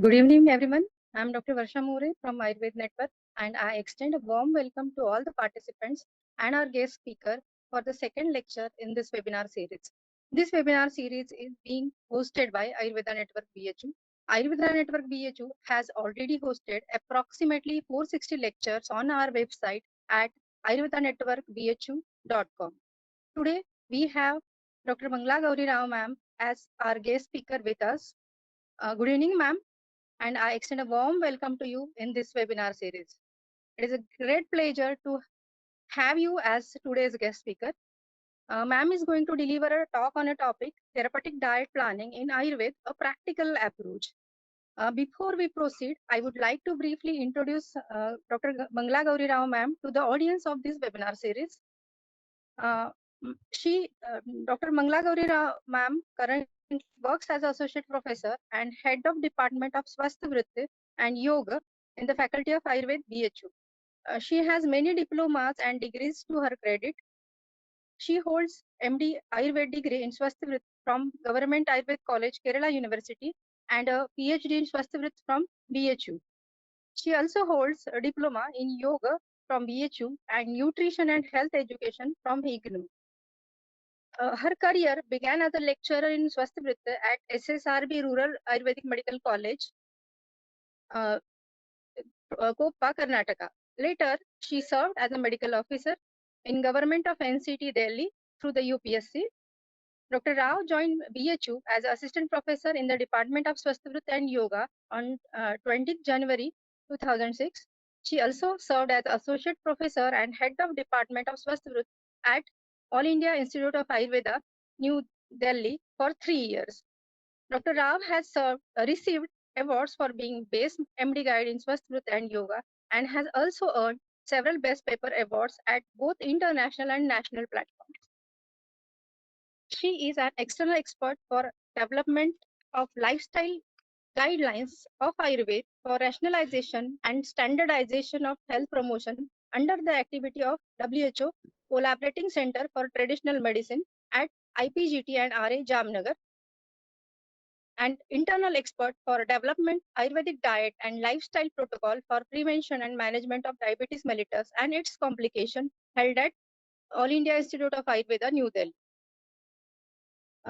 Good evening, everyone. I'm Dr. Varsha More from Ayurveda Network, and I extend a warm welcome to all the participants and our guest speaker for the second lecture in this webinar series. This webinar series is being hosted by Ayurveda Network BHU. Ayurveda Network BHU has already hosted approximately 460 lectures on our website at ayurvedanetworkbhu.com. Today, we have Dr. Mangalagowri Rao ma'am as our guest speaker with us. Good evening, ma'am, and I extend a warm welcome to you in this webinar series. It is a great pleasure to have you as today's guest speaker. Ma'am is going to deliver a talk on a topic, therapeutic diet planning in Ayurveda, a practical approach. Before we proceed, I would like to briefly introduce Dr. Mangalagowri Rao ma'am to the audience of this webinar series. Dr. Mangalagowri Rao ma'am currently works as associate professor and head of department of Swasth Vritti and Yoga in the faculty of Ayurveda BHU. She has many diplomas and degrees to her credit. She holds MD Ayurveda degree in Swasth Vritti from Government Ayurveda College, Kerala University, and a PhD in Swasth Vritti from BHU. She also holds a diploma in Yoga from BHU and Nutrition and Health Education from IGNOU. Her career began as a lecturer in Swasth Vritti at SSRB Rural Ayurvedic Medical College, Koppa, Karnataka. Later, she served as a medical officer in government of NCT Delhi through the UPSC. Dr. Rao joined BHU as assistant professor in the Department of Swasth Vritti and Yoga on 20th January 2006. She also served as associate professor and head of Department of Swasth Vritti at All India Institute of Ayurveda, New Delhi for 3 years. Dr. Rao has received awards for being best MD guide in Swasth Vritti and Yoga and has also earned several best paper awards at both international and national platforms. She is an external expert for development of lifestyle guidelines of Ayurveda for rationalization and standardization of health promotion under the activity of WHO Collaborating Center for Traditional Medicine at IPGT and RA Jamnagar, and internal expert for development Ayurvedic diet and lifestyle protocol for prevention and management of diabetes mellitus and its complication, held at All India Institute of Ayurveda, New Delhi.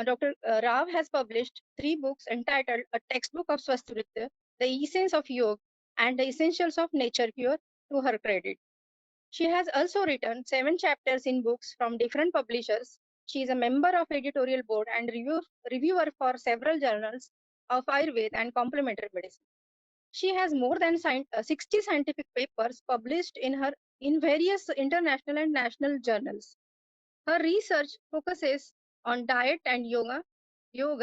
Dr. Rao has published 3 books entitled A Textbook of Swasth Vritti, The Essence of Yoga, and The Essentials of Nature Cure to her credit. She has also written 7 chapters in books from different publishers. She is a member of editorial board and reviewer for several journals of Ayurveda and complementary medicine. She has more than 60 scientific papers published in various international and national journals. Her research focuses on diet and yoga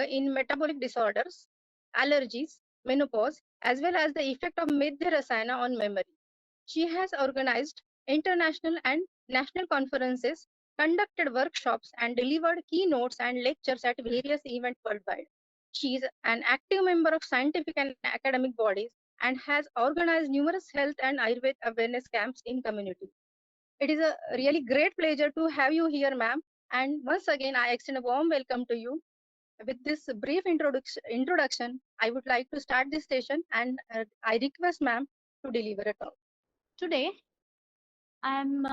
in metabolic disorders, allergies, menopause, as well as the effect of Medhya Rasayana on memory. She has organized international and national conferences, conducted workshops, and delivered keynotes and lectures at various events worldwide. She is an active member of scientific and academic bodies and has organized numerous health and Ayurveda awareness camps in community. It is a really great pleasure to have you here, ma'am. And once again, I extend a warm welcome to you. With this brief introduction, I would like to start this session, and I request ma'am to deliver a talk. Today, I'm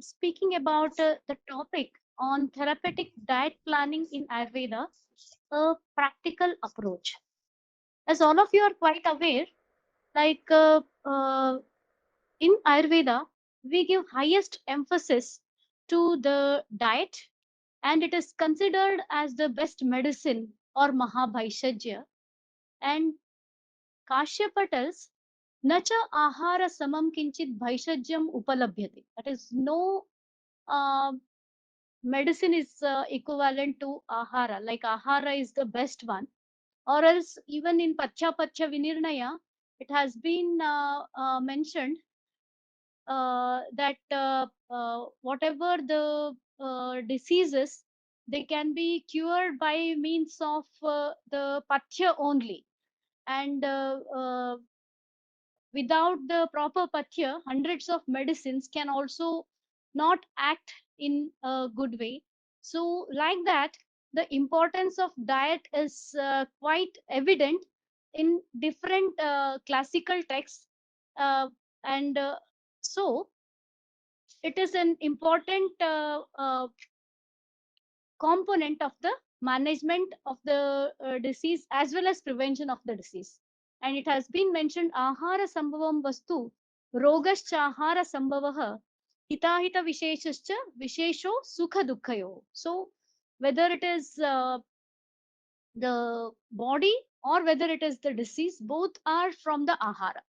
speaking about the topic on therapeutic diet planning in Ayurveda, a practical approach. As all of you are quite aware, like in Ayurveda, we give highest emphasis to the diet, and it is considered as the best medicine or Mahabhaishajya. And Kashyapa tells, Nacha ahara samam kinchit bhaishajyam upalabhyate. That is, no medicine is equivalent to ahara. Like ahara is the best one. Or else, even in Pacha Pacha Vinirnaya, it has been mentioned that whatever the diseases, they can be cured by means of the Pathya only. And without the proper pathya, hundreds of medicines can also not act in a good way. So, like that, the importance of diet is quite evident in different classical texts, and so it is an important component of the management of the disease as well as prevention of the disease. And it has been mentioned, ahara sambhavam vastu rogascha ahara sambhavah hitahita visheshascha vishesho sukha dukhayo. So whether it is the body or whether it is the disease, both are from the ahara.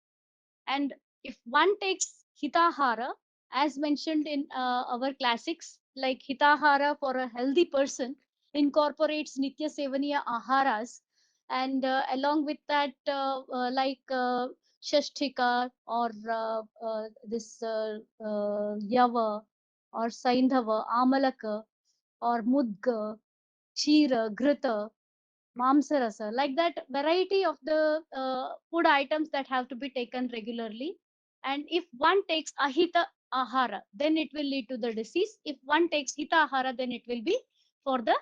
And if one takes hitahara, as mentioned in our classics, like hitahara for a healthy person incorporates nitya sevaniya aharas, and along with that, shashtika or this yava or saindhava, amalaka or mudga, chira, grita, mamsarasa, like that variety of the food items that have to be taken regularly. And if one takes ahita ahara, then it will lead to the disease. If one takes hita ahara, then it will be for the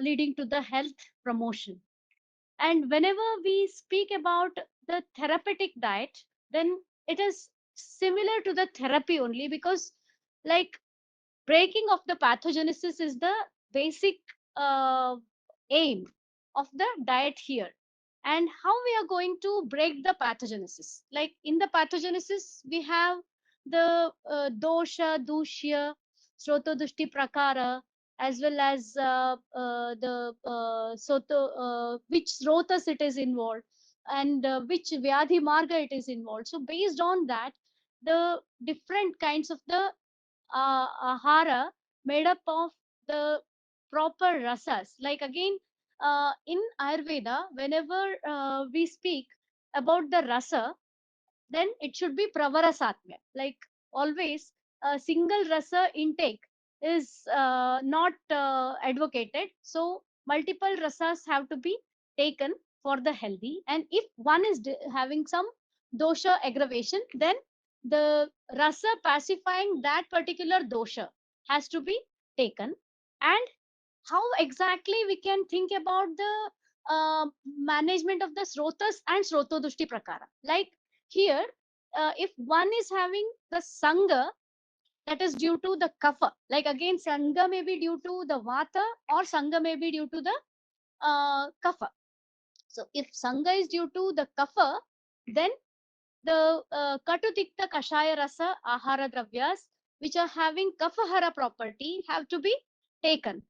leading to the health promotion. And whenever we speak about the therapeutic diet, then it is similar to the therapy only, because like breaking of the pathogenesis is the basic uh, aim of the diet here. And how we are going to break the pathogenesis? Like in the pathogenesis, we have the dosha, dushya, srotodushti prakara, as well as the soto, which srotas it is involved, and which vyadhi marga it is involved. So based on that, the different kinds of the ahara made up of the proper rasas. Like again, in Ayurveda, whenever we speak about the rasa, then it should be pravarasatmya. Like always, a single rasa intake is not advocated. So multiple rasas have to be taken for the healthy. And if one is having some dosha aggravation, then the rasa pacifying that particular dosha has to be taken. And how exactly we can think about the management of the srotas and srotodushti prakara? Like here, if one is having the sangha, that is due to the kapha. Like again, sangha may be due to the vata or sangha may be due to the kapha. So if sangha is due to the kapha, then the katutikta kashaya rasa ahara dravyas, which are having kaphahara property, have to be taken.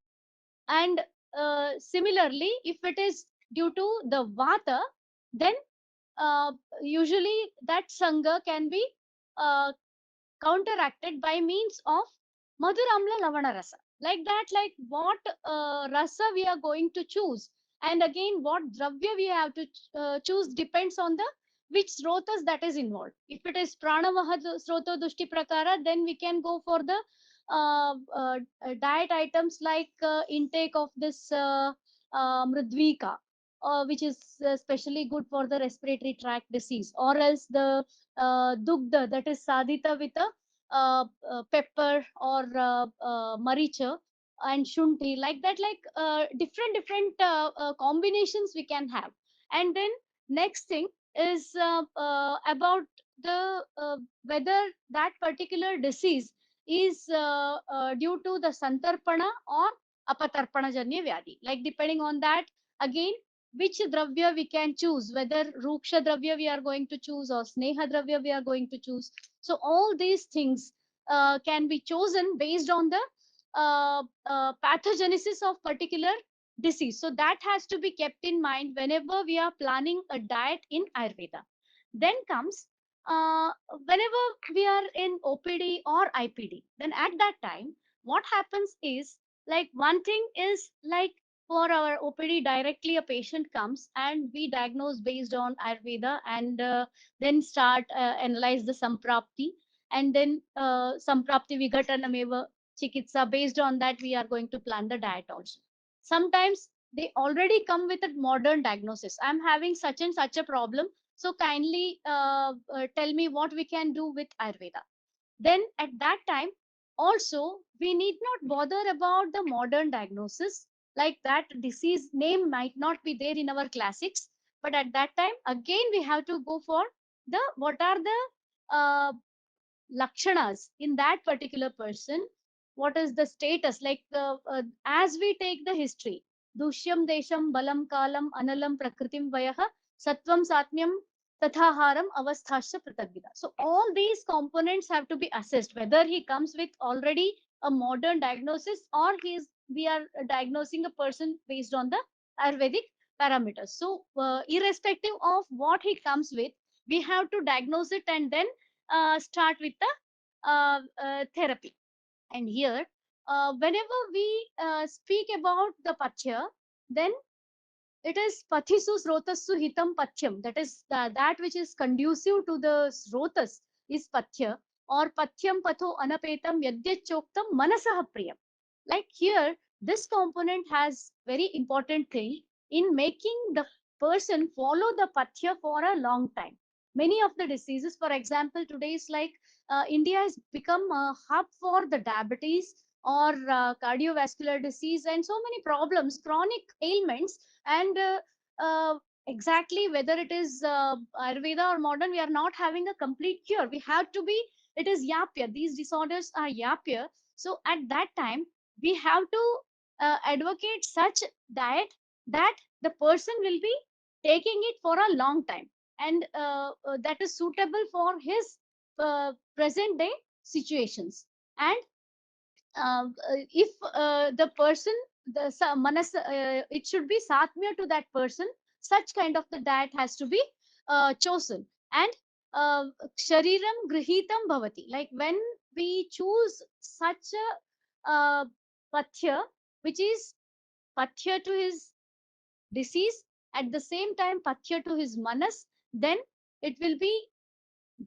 And similarly, if it is due to the vata, then uh, usually that sangha can be uh, counteracted by means of madhuramla lavana rasa. Like that, like what rasa we are going to choose, and again what dravya we have to choose depends on the which srotas that is involved. If it is pranavaha srota dushti prakara, then we can go for the diet items like intake of this mridvika, which is especially good for the respiratory tract disease, or else the dugdha, that is sadita with a pepper or maricha and shunti, like that, like different combinations we can have. And then next thing is about the whether that particular disease is due to the santarpana or apatarpana janya vyadi. Like depending on that, again, which dravya we can choose, whether ruksha dravya we are going to choose or sneha dravya we are going to choose. So all these things can be chosen based on the pathogenesis of particular disease. So that has to be kept in mind whenever we are planning a diet in Ayurveda. Then comes whenever we are in OPD or IPD, then at that time, what happens is, like one thing is like for our OPD, directly a patient comes and we diagnose based on Ayurveda, and then start analyze the samprapti, and then samprapti vighatanameva chikitsa. Based on that, we are going to plan the diet also. Sometimes they already come with a modern diagnosis. I'm having such and such a problem, so kindly tell me what we can do with Ayurveda. Then at that time, also, we need not bother about the modern diagnosis. Like that disease name might not be there in our classics, But at that time, again, we have to go for the what are the uh, lakshanas in that particular person. What is the status? Like as we take the history, dushyam desham balam kalam analam prakritim vayah sattvam satmyam tathaharam avasthasya pratagvida. So all these components have to be assessed, whether he comes with already a modern diagnosis, or we are diagnosing a person based on the Ayurvedic parameters. So irrespective of what he comes with, we have to diagnose it and then start with the therapy. And here, whenever we speak about the Pachya, then it is Pathisu Srotassu Hitam Pathyam. That is that which is conducive to the Srotas is Pathya, or Pathyam Patho Anapetam Yadyachoktam Manasah Priyam. Like here, this component has very important thing in making the person follow the Pathya for a long time. Many of the diseases, for example, today is like India has become a hub for the diabetes or cardiovascular disease and so many problems, chronic ailments. And exactly whether it is Ayurveda or modern, we are not having a complete cure. We have to be, it is yapya. These disorders are yapya. So at that time, we have to advocate such diet that the person will be taking it for a long time, and that is suitable for his present day situations. And if the person, manas, it should be satmya to that person. Such kind of the diet has to be chosen. And uh, shariram grihitam bhavati, like when we choose such a pathya which is pathya to his disease, at the same time pathya to his manas, then it will be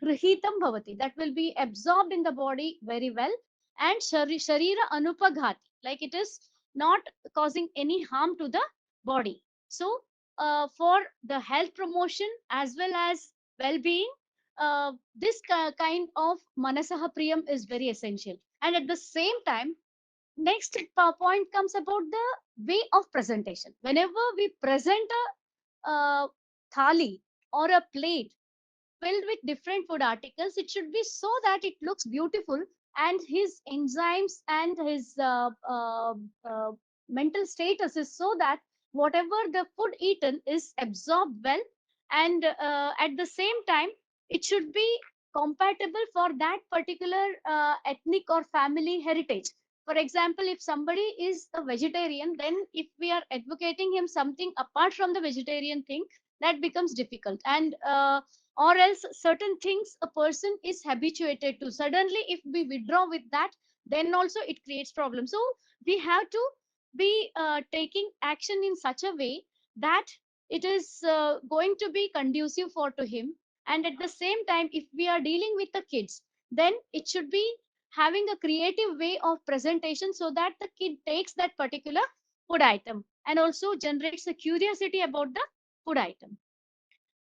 grihitam bhavati, that will be absorbed in the body very well. And sharira anupaghati, like it is not causing any harm to the body. So for the health promotion as well as well-being, this kind of manasaha priyam is very essential. And at the same time, next point comes about the way of presentation. Whenever we present a thali or a plate filled with different food articles, it should be so that it looks beautiful, and his enzymes and his mental status is so that whatever the food eaten is absorbed well. And at the same time, it should be compatible for that particular ethnic or family heritage. For example, if somebody is a vegetarian, then if we are advocating him something apart from the vegetarian thing, that becomes difficult. And or else certain things a person is habituated to, suddenly if we withdraw with that, then also it creates problems. So we have to be taking action in such a way that it is going to be conducive for to him. And at the same time, if we are dealing with the kids, then it should be having a creative way of presentation so that the kid takes that particular food item and also generates a curiosity about the food item.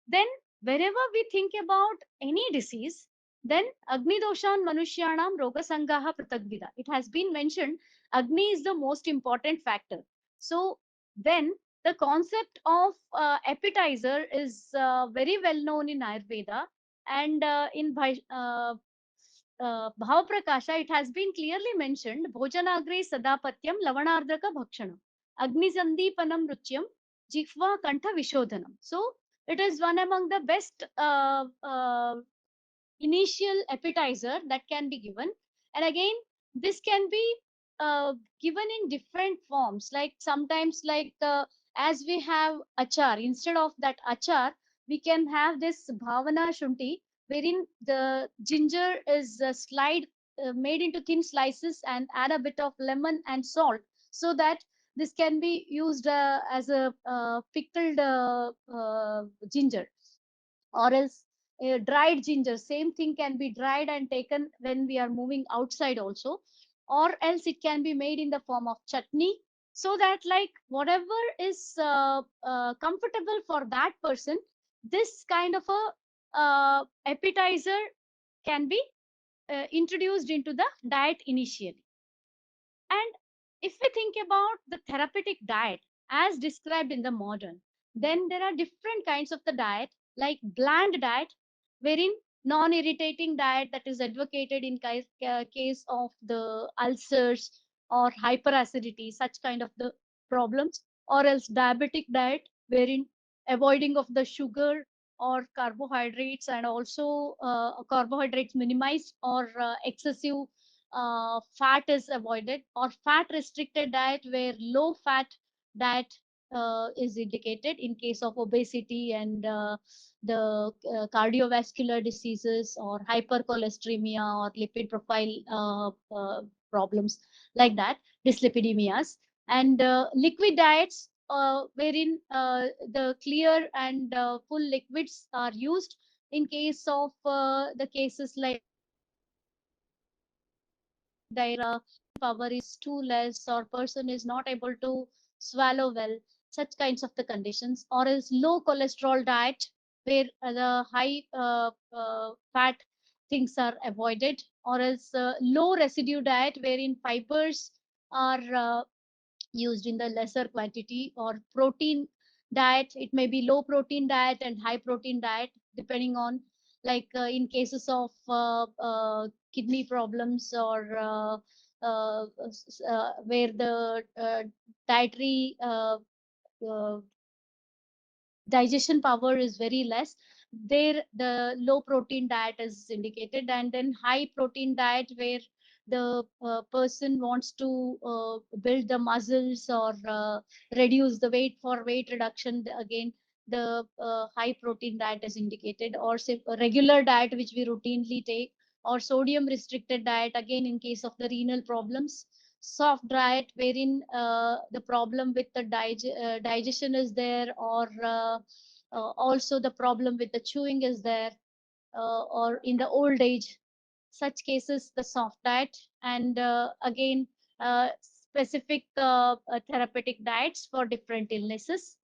Then, wherever we think about any disease, then Agni doshan manushyanam roga sangaha pratagvida. It has been mentioned Agni is the most important factor. So, then the concept of appetizer is very well known in Ayurveda, and in Bhava Prakasha, it has been clearly mentioned Bhojanagre Sadapatyam Lavanardraka Bhakshanam Agni Sandeepanam Ruchyam Jihva Kantha Vishodhanam. So, it is one among the best initial appetizer that can be given. And again, this can be given in different forms. Like sometimes, like as we have achar, instead of that achar, we can have this bhavana shunti, wherein the ginger is made into thin slices and add a bit of lemon and salt, so that this can be used as a pickled ginger. Or else dried ginger, same thing can be dried and taken when we are moving outside also. Or else it can be made in the form of chutney, so that like whatever is comfortable for that person, this kind of a appetizer can be introduced into the diet initially. And if we think about the therapeutic diet as described in the modern, Then there are different kinds of the diet, like bland diet, wherein non-irritating diet that is advocated in case of the ulcers or hyperacidity, such kind of the problems, or else diabetic diet, wherein avoiding of the sugar or carbohydrates, and also carbohydrates minimized, or excessive fat is avoided, or fat restricted diet where low fat diet is indicated in case of obesity and the cardiovascular diseases or hypercholesteremia or lipid profile problems, like that, dyslipidemias. And liquid diets, wherein the clear and full liquids are used in case of the cases like diarrhea, power is too less, or person is not able to swallow well, such kinds of the conditions, or else low cholesterol diet where the high fat things are avoided, or else low residue diet wherein fibers are used in the lesser quantity, or protein diet, it may be low protein diet and high protein diet, depending on, like in cases of kidney problems, or where the dietary uh, digestion power is very less, there the low protein diet is indicated. And then high protein diet where the person wants to build the muscles, or reduce the weight for weight reduction, again the high protein diet is indicated. Or say a regular diet which we routinely take, or sodium restricted diet, again in case of the renal problems. Soft diet wherein the problem with the digestion is there, or also the problem with the chewing is there, or in the old age, such cases the soft diet. And again specific therapeutic diets for different illnesses.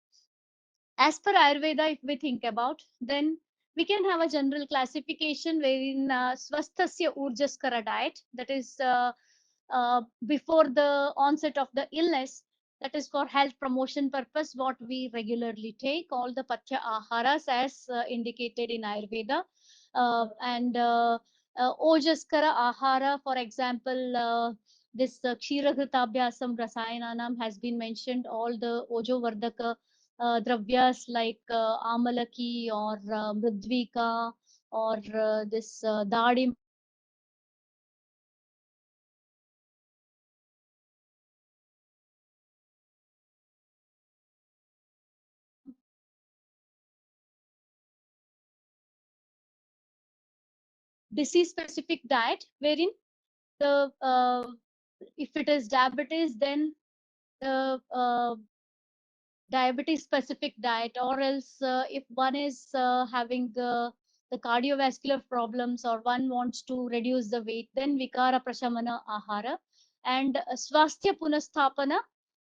As per Ayurveda, if we think about, then we can have a general classification wherein swasthasya urjaskara diet, that is before the onset of the illness, that is for health promotion purpose, what we regularly take, all the patya aharas as indicated in Ayurveda. And ojaskara ahara, for example, this Kshiraghritabhyasam Rasayananam has been mentioned, all the Ojovardhaka dravyas like amalaki, or mridvika, or this dadim. Disease specific diet wherein the if it is diabetes, then the diabetes specific diet, or else if one is having the cardiovascular problems, or one wants to reduce the weight, then vikara prashamana ahara. And swasthya punasthapana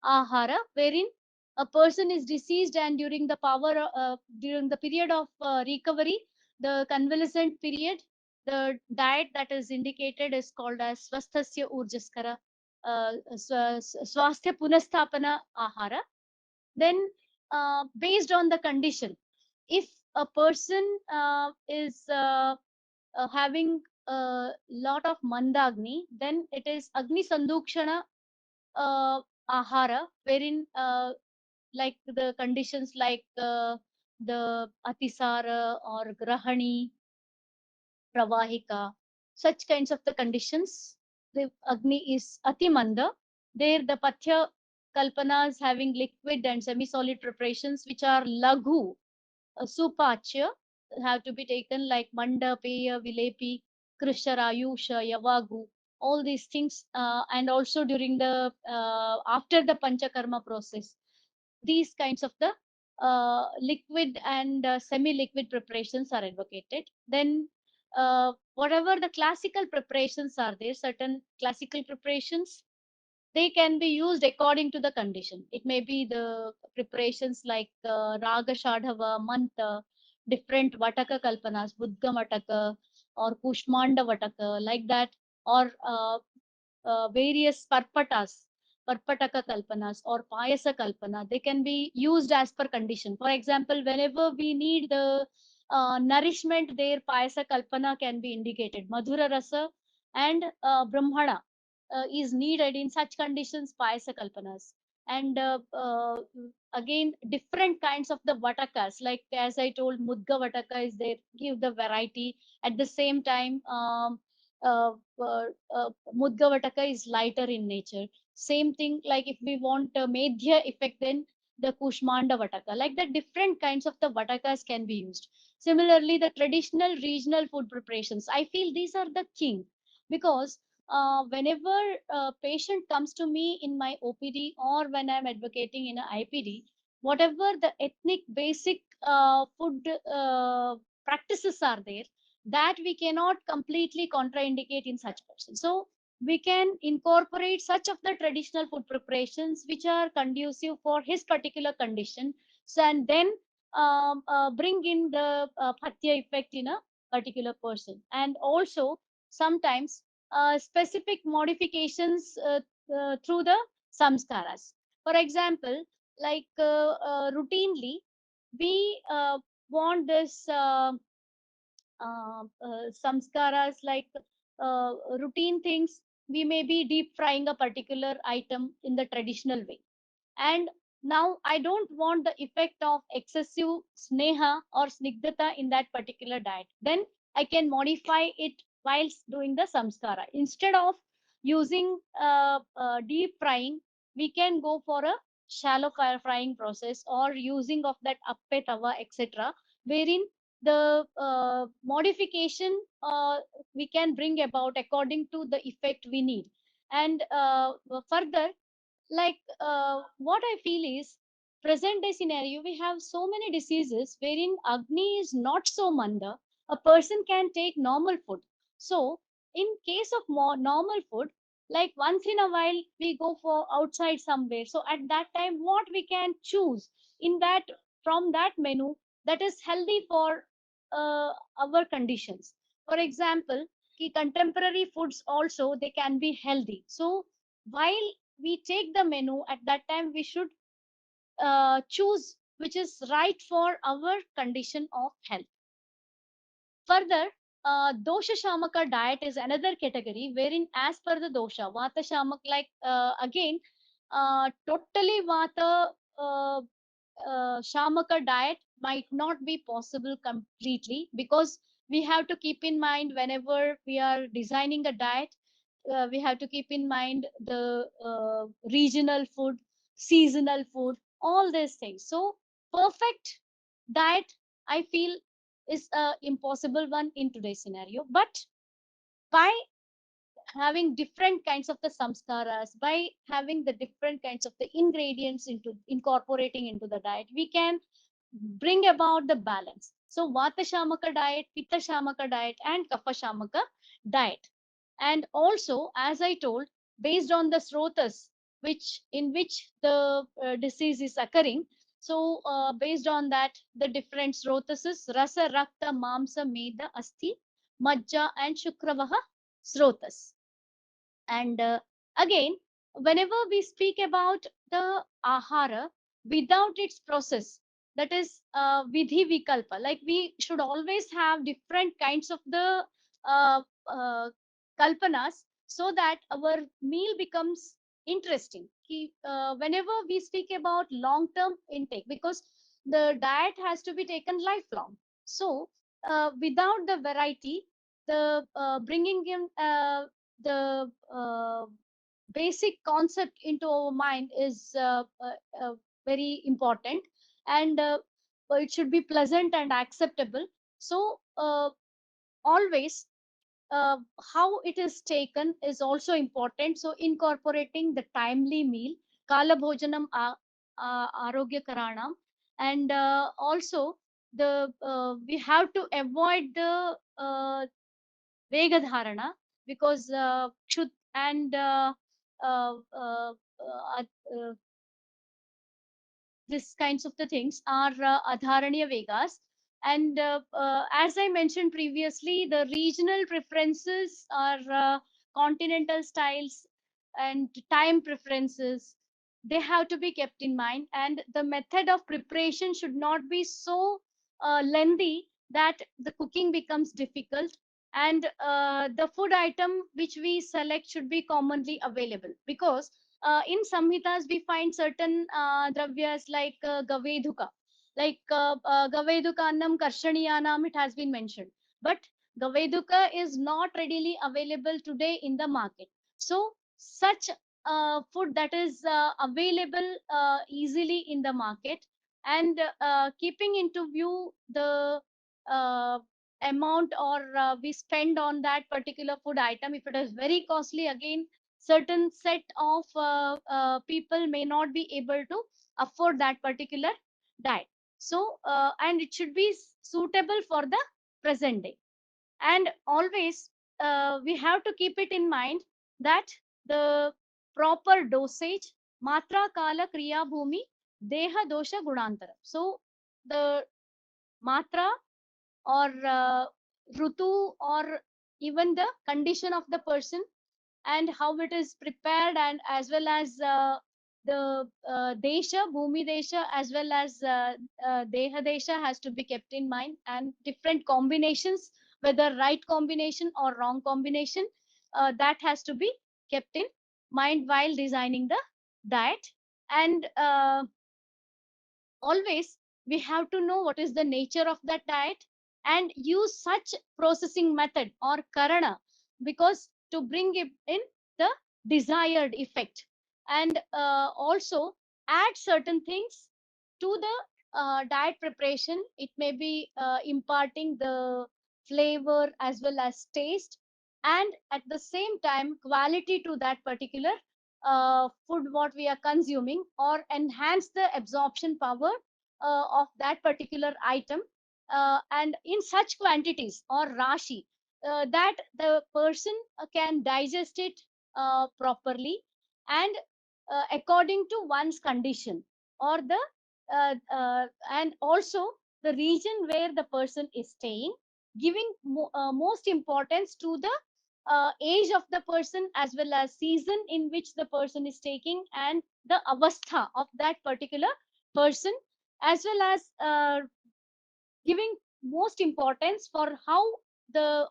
ahara, wherein a person is deceased, and during the period of recovery, the convalescent period, the diet that is indicated is called as swasthasya urjaskara swasthya punasthapana ahara. Then based on the condition, if a person is having a lot of mandagni, then it is agni sandukshana ahara, wherein like the conditions like the atisara or grahani, pravahika, such kinds of the conditions, the Agni is Atimanda. There, the Pathya Kalpanas having liquid and semi-solid preparations, which are Laghu, Supachya, have to be taken like Manda, Peya, Vilepi, Krishara, Yusha, Yavagu, all these things, and also during the after the Panchakarma process, these kinds of the liquid and semi-liquid preparations are advocated. Then whatever the classical preparations are there, certain classical preparations, they can be used according to the condition. It may be the preparations like Raga Shadhava, Manta, different Vataka Kalpanas, Buddha Vataka, or Kushmanda Vataka, like that, or various Parpatas. Parpataka kalpanas or payasa kalpana, they can be used as per condition. For example, whenever we need the nourishment, there payasa kalpana can be indicated. Madhura rasa and brahmana is needed in such conditions, payasa kalpanas. And again, different kinds of the vatakas, like as I told, mudga vataka is there, give the variety. At the same time, uh, uh, mudga vataka is lighter in nature. Same thing, like if we want a medhya effect, then the kushmanda vataka, like the different kinds of the vatakas can be used. Similarly, the traditional regional food preparations, I feel these are the king, because whenever a patient comes to me in my OPD or when I'm advocating in a IPD, whatever the ethnic basic food practices are there, that we cannot completely contraindicate in such person. So we can incorporate such of the traditional food preparations which are conducive for his particular condition. So, and then bring in the patya effect in a particular person. And also sometimes specific modifications through the samskaras. For example, like routinely, we want this samskaras, like routine things. We may be deep frying a particular item in the traditional way, and now I don't want the effect of excessive sneha or snigdhata in that particular diet. Then I can modify it whilst doing the samskara. Instead of using deep frying, we can go for a shallow fire frying process or using of that appe tawa, etc., wherein the modification we can bring about according to the effect we need. And further, like what I feel is, present day scenario, we have so many diseases wherein Agni is not so manda, a person can take normal food. So in case of more normal food, like once in a while we go for outside somewhere, so at that time what we can choose in that, from that menu, that is healthy for our conditions. For example, ki contemporary foods also they can be healthy. So while we take the menu, at that time we should choose which is right for our condition of health. Further, dosha shamaka diet is another category wherein as per the dosha, vata shamak, like again, totally vata shamaka diet might not be possible completely, because we have to keep in mind whenever we are designing a diet, we have to keep in mind the regional food, seasonal food, all these things. So perfect diet, I feel, is a impossible one in today's scenario. But by having different kinds of the samskaras, by having the different kinds of the ingredients into incorporating into the diet, we can bring about the balance. So vata shamaka diet, pitta shamaka diet, and kapha shamaka diet. And also, as I told, based on the srotas which in which the disease is occurring, so based on that, the different srotas is rasa, rakta, mamsa, meda, asti, majja, and shukravaha srotas. And again, whenever we speak about the ahara without its process, that is vidhi vikalpa, like we should always have different kinds of the uh, uh, kalpanas, so that our meal becomes interesting. Whenever we speak about long term intake, because the diet has to be taken lifelong. So without the variety, the bringing in the basic concept into our mind is very important. And it should be pleasant and acceptable. So always how it is taken is also important. So incorporating the timely meal, kala bhojanam arogya karanam. And also the we have to avoid the vegadharana, because shud and uh, uh, uh, uh, this kinds of the things are adharaniya vegas. And as I mentioned previously, the regional preferences are continental styles, and time preferences, they have to be kept in mind, and the method of preparation should not be so lengthy that the cooking becomes difficult, and the food item which we select should be commonly available, because in samhitas we find certain dravyas like gavedhuka, like gavedhuka annam karshaniyanam, it has been mentioned, but gavedhuka is not readily available today in the market. So such food that is available easily in the market, and keeping into view the uh, amount or we spend on that particular food item, if it is very costly, again certain set of people may not be able to afford that particular diet. So and it should be suitable for the present day. And always we have to keep it in mind that the proper dosage, matra kala kriya bhumi deha dosha gunantara. So the matra or rutu or even the condition of the person and how it is prepared, and as well as the desha, bhumi desha, as well as deha desha has to be kept in mind, and different combinations, whether right combination or wrong combination, that has to be kept in mind while designing the diet. And always we have to know what is the nature of that diet and use such processing method or karana, because to bring it in the desired effect, and also add certain things to the diet preparation. It may be imparting the flavor as well as taste, and at the same time quality to that particular food what we are consuming, or enhance the absorption power of that particular item, and in such quantities or rashi that the person can digest it properly, and according to one's condition, or the and also the region where the person is staying, giving most importance to the age of the person as well as season in which the person is taking, and the avastha of that particular person, as well as giving most importance for how the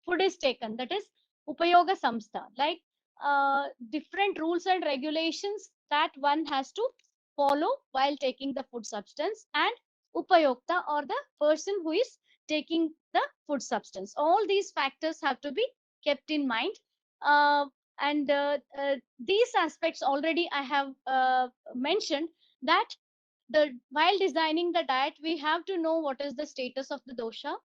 food is taken, that is upayoga samstha, like different rules and regulations that one has to follow while taking the food substance, and upayokta or the person who is taking the food substance, all these factors have to be kept in mind. uh, and these aspects already I have mentioned, that the while designing the diet we have to know what is the status of the dosha,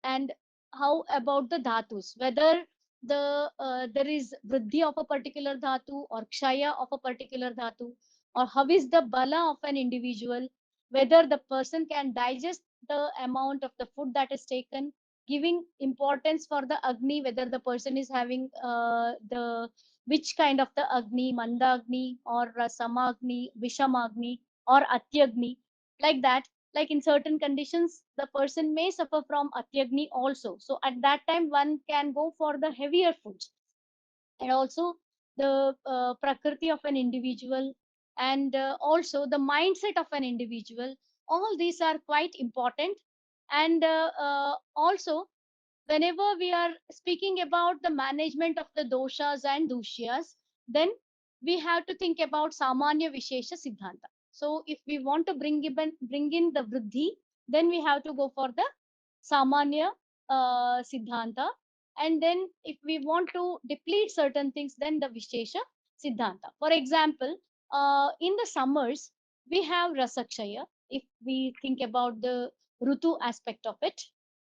and how about the dhatus, whether there is vriddhi of a particular dhatu or kshaya of a particular dhatu, or how is the bala of an individual, whether the person can digest the amount of the food that is taken, giving importance for the agni, whether the person is having the which kind of the agni, mandagni or samagni, vishamagni or atyagni, like that. Like in certain conditions the person may suffer from atyagni also, so at that time one can go for the heavier foods. And also the prakriti of an individual, and also the mindset of an individual, all these are quite important. And also whenever we are speaking about the management of the doshas and dushyas, then we have to think about samanya vishesha siddhanta. So if we want to bring in the vriddhi, then we have to go for the samanya siddhanta, and then if we want to deplete certain things, then the vishesha siddhanta. For example, in the summers we have rasakshaya. If we think about the rutu aspect of it,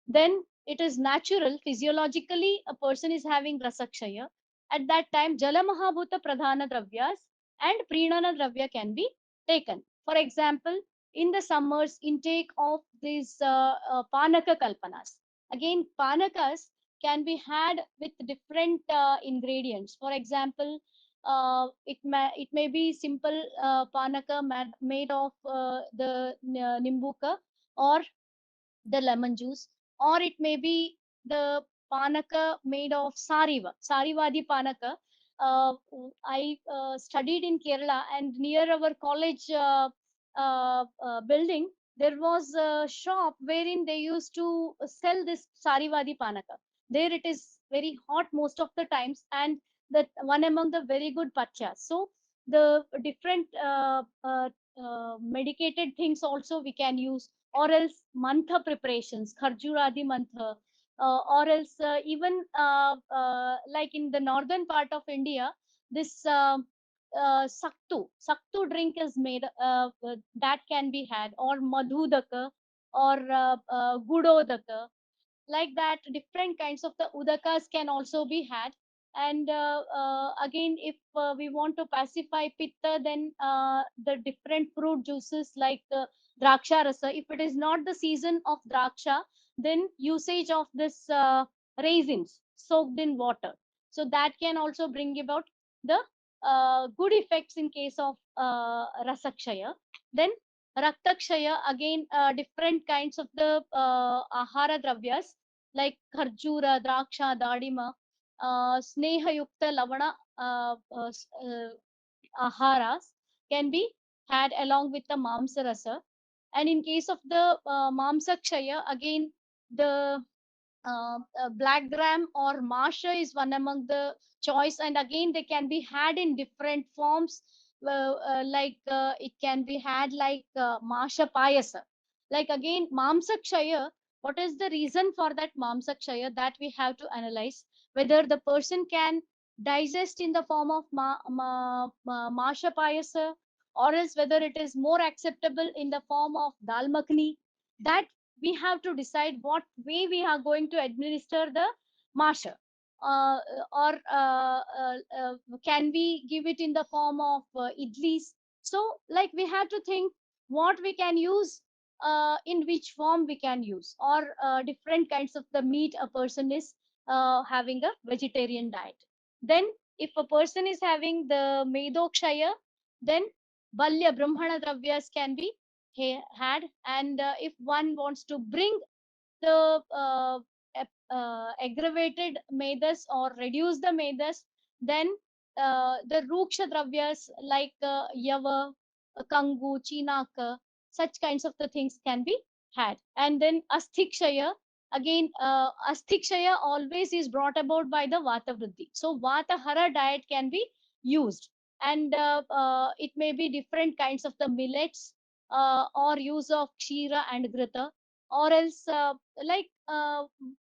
then it is natural physiologically a person is having rasakshaya. At that time jala mahabhuta pradhana dravyas and prinana dravya can be taken. For example, in the summers intake of these panaka kalpanas, again panakas can be had with different ingredients. For example, it may be simple panaka made of the nimbuka or the lemon juice, or it may be the panaka made of sarivadi panaka. uh, I studied in Kerala, and near our college building, there was a shop wherein they used to sell this Sarivadi Panaka. There it is very hot most of the times, and that one among the very good pachas. So the different medicated things also we can use, or else mantha preparations, Kharjuradi mantha, or else even like in the northern part of India, this saktu drink is made, that can be had, or madhudaka, or gudodaka, like that. Different kinds of the udakas can also be had. And again, if we want to pacify pitta, then the different fruit juices like draksha rasa, if it is not the season of draksha, then usage of this raisins soaked in water, so that can also bring about the good effects in case of rasakshaya. Then raktakshaya, again different kinds of the ahara dravyas like kharjura, draksha, dadima, snehayukta lavana aharas can be had along with the mamsa rasa. And in case of the mamsakshaya, again the black gram or masha is one among the choice, and again they can be had in different forms. Like it can be had like masha payasa. Like again mamsakshaya, what is the reason for that mamsakshaya, that we have to analyze whether the person can digest in the form of masha payasa, or else whether it is more acceptable in the form of dal makhni. That we have to decide what way we are going to administer the masha, uh, or can we give it in the form of idlis. So like we have to think what we can use, in which form we can use, or different kinds of the meat a person is having a vegetarian diet. Then if a person is having the medokshaya, then balya brahmana dravyas can be had. And if one wants to bring the aggravated medas or reduce the medas, then the ruksha dravyas like yava, kangu, chinaka, such kinds of the things can be had. And then asthikshaya, again asthikshaya always is brought about by the vata vriddhi, so vata hara diet can be used. And it may be different kinds of the millets, or use of kshira and grita, or else like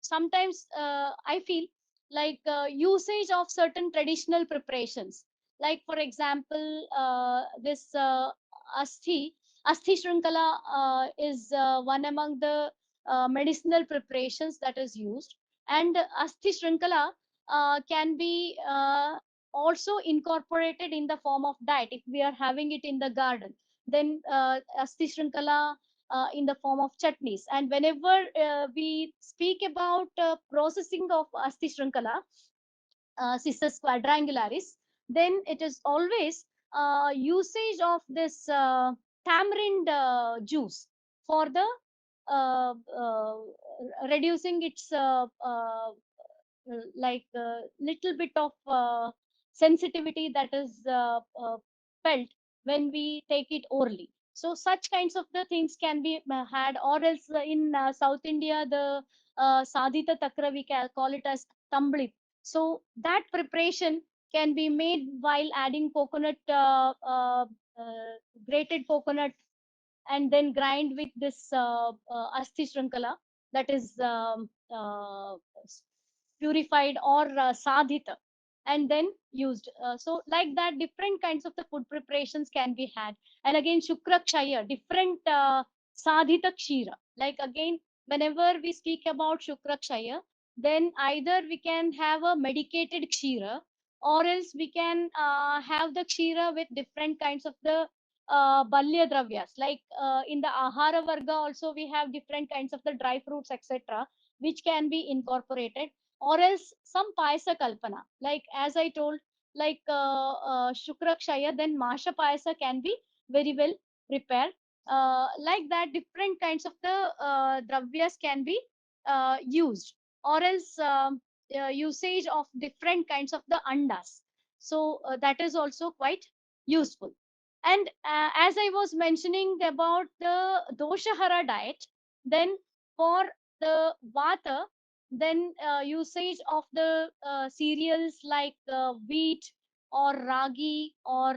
sometimes I feel like usage of certain traditional preparations, like for example this asthi asthi shrinkala is one among the medicinal preparations that is used. And asthi shrinkala can be also incorporated in the form of diet if we are having it in the garden. Then asthi shrinkala in the form of chutneys. And whenever we speak about processing of Asti Shrinkala, Cissus quadrangularis, then it is always usage of this tamarind juice for the uh, uh, reducing its like little bit of sensitivity that is felt when we take it orally. So such kinds of the things can be had. Or else in South India, the sadhita takra, we can call it as tambli. So that preparation can be made while adding coconut, grated coconut, and then grind with this asti shrinkala, that is purified or sadhita, and then used. So like that, different kinds of the food preparations can be had. And again shukra kshaya, different sadhita kshira. Like again, whenever we speak about shukra kshaya, then either we can have a medicated kshira, or else we can have the kshira with different kinds of the balya dravyas. Like in the ahara varga also we have different kinds of the dry fruits, etc., which can be incorporated. Or else some payasa kalpana, like as I told, like shukra kshaya, then masha payasa can be very well prepared. Like that, different kinds of the dravyas can be used. Or else usage of different kinds of the andas. So that is also quite useful. And as I was mentioning about the doshahara diet, then for the vata, then usage of the cereals like wheat or ragi or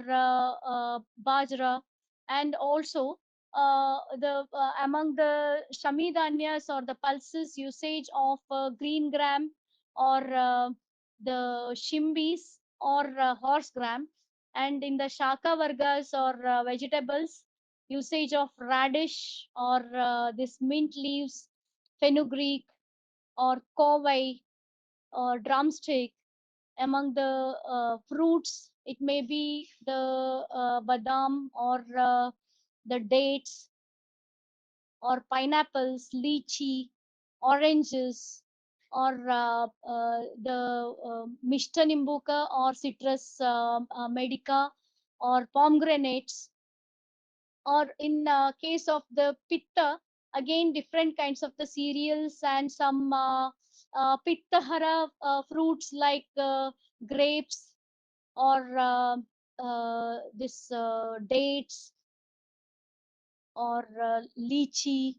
bajra, and also the among the shamidanyas or the pulses, usage of green gram or the shimbis or horse gram. And in the shaka vargas or vegetables, usage of radish or this mint leaves, fenugreek or kovai or drumstick. Among the fruits, it may be the badam or the dates or pineapples, lychee, oranges, or the Mishta Nimbuka or citrus medica or pomegranates. Or in case of the pitta, again different kinds of the cereals and some pittahara fruits like grapes or this dates or lychee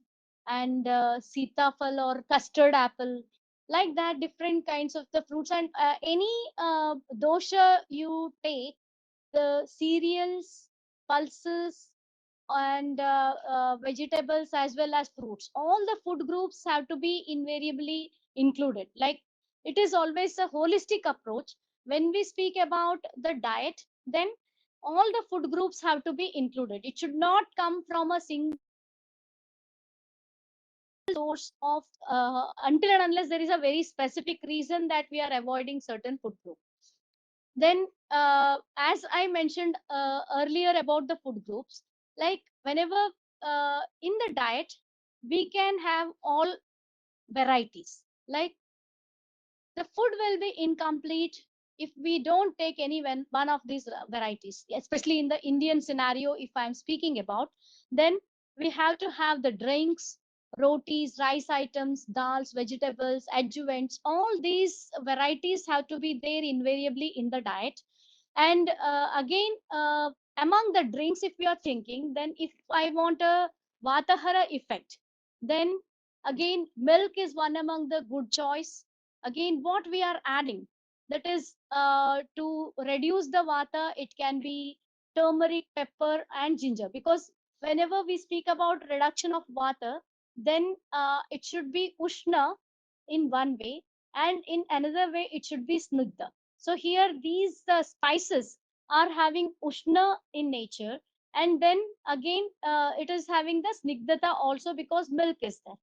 and sitafal or custard apple, like that different kinds of the fruits. And any dosha you take, the cereals, pulses, and vegetables as well as fruits, all the food groups have to be invariably included. Like, it is always a holistic approach. When we speak about the diet, then all the food groups have to be included. It should not come from a single source of until and unless there is a very specific reason that we are avoiding certain food groups. Then as I mentioned earlier about the food groups, like whenever in the diet we can have all varieties. Like, the food will be incomplete if we don't take any one of these varieties, especially in the Indian scenario. If I'm speaking about, then we have to have the drinks, rotis, rice items, dals, vegetables, adjuvants. All these varieties have to be there invariably in the diet. And again, among the drinks, if we are thinking, then if I want a vatahara effect, then again milk is one among the good choice. Again, what we are adding, that is to reduce the vata, it can be turmeric, pepper, and ginger. Because whenever we speak about reduction of vata, then it should be ushna in one way, and in another way it should be snudda. So here these spices are having ushna in nature, and then again it is having the snigdata also because milk is there.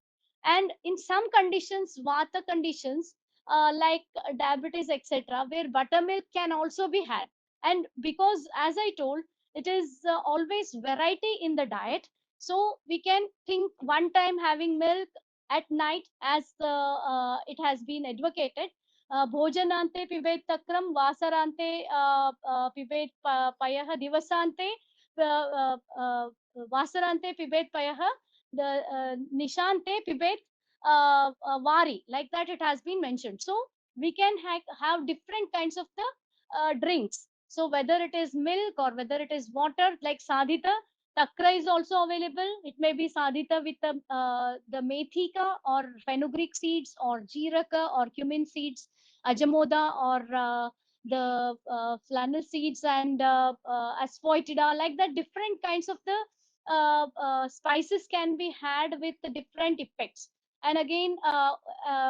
And in some conditions, vata conditions, like diabetes etc., where buttermilk can also be had. And because, as I told, it is always variety in the diet, so we can think one time having milk at night, as it has been advocated. Bhojanante pibet takram, vasarante pibet payah, divasante vasarante pibet payah, the nishante pibet vari, like that it has been mentioned. So we can have different kinds of the drinks. So whether it is milk or whether it is water, like sadhita, takra is also available. It may be sadhita with the methika or fenugreek seeds or jeeraka or cumin seeds, ajamoda or the flannel seeds and asphoetida, like that different kinds of the spices can be had with the different effects. And again,